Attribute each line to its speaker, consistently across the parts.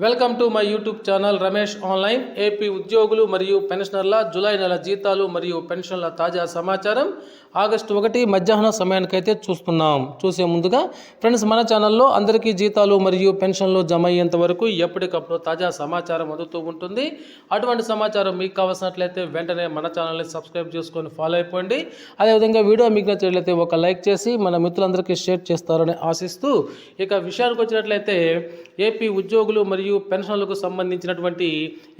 Speaker 1: Welcome to my YouTube channel Ramesh online. AP ఉద్యోగులు మరియు పెన్షనర్ల July నెల జీతాలు మరియు పెన్షన్ల తాజా సమాచారం ఆగస్టు 1 మధ్యాహ్నం సమయానికైతే చూసే ముందుగా ఫ్రెండ్స్, మన ఛానల్లో అందరికీ జీతాలు మరియు పెన్షన్లు జమ అయ్యేంత వరకు ఎప్పటికప్పుడు తాజా సమాచారం అందుతూ ఉంటుంది. అటువంటి సమాచారం మీకు కావాల్సినట్లయితే వెంటనే మన ఛానల్ని సబ్స్క్రైబ్ చేసుకొని ఫాలో అయిపోండి. అదేవిధంగా వీడియో మీకు నచ్చినట్లయితే ఒక లైక్ చేసి మన మిత్రులందరికీ షేర్ చేస్తారని ఆశిస్తూ, ఇక విషయానికి వచ్చినట్లయితే ఏపీ ఉద్యోగులు మరియు పెన్షన్లకు సంబంధించినటువంటి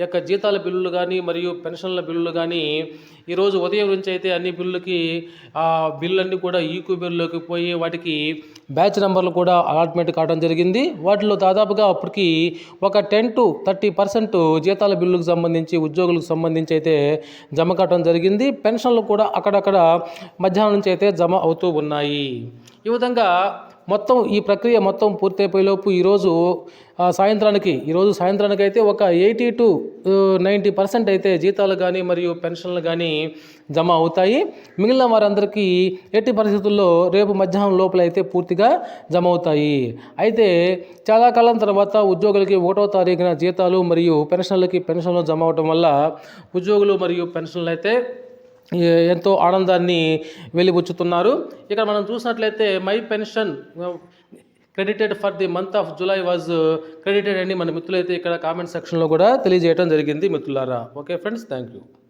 Speaker 1: యొక్క జీతాల బిల్లులు కానీ మరియు పెన్షన్ల బిల్లులు కానీ ఈరోజు ఉదయం నుంచి అయితే అన్ని బిల్లులకి బిల్లులన్నీ కూడా ఈక్యూబీలోకి పోయి వాటికి బ్యాచ్ నెంబర్లు కూడా అలాట్మెంట్ కావడం జరిగింది. వాటిలో దాదాపుగా అప్పటికి ఒక 10 to 30% జీతాల బిల్లులకు సంబంధించి ఉద్యోగులకు సంబంధించి అయితే జమ కావడం జరిగింది. పెన్షన్లు కూడా అక్కడక్కడ మధ్యాహ్నం నుంచి అయితే జమ అవుతూ ఉన్నాయి. ఈ విధంగా మొత్తం ఈ ప్రక్రియ మొత్తం పూర్తయిపోయేలోపు ఈరోజు సాయంత్రానికి అయితే ఒక 80 to 90% అయితే జీతాలు కానీ మరియు పెన్షన్లు కానీ జమ అవుతాయి. మిగిలిన వారందరికీ ఎట్టి పరిస్థితుల్లో రేపు మధ్యాహ్నం లోపల అయితే పూర్తిగా జమ అవుతాయి. అయితే చాలా కాలం తర్వాత ఉద్యోగులకి 1వ తారీఖున జీతాలు మరియు పెన్షన్లు జమ అవడం వల్ల ఉద్యోగులు మరియు పెన్షన్లు అయితే ఎంతో ఆనందాన్ని వెలిబుచ్చుతున్నారు. ఇక్కడ మనం చూసినట్లయితే my pension credited for the month of July was credited అని మన మిత్రులైతే ఇక్కడ కామెంట్ సెక్షన్లో కూడా తెలియజేయడం జరిగింది మిత్రులారా. Okay friends, thank you.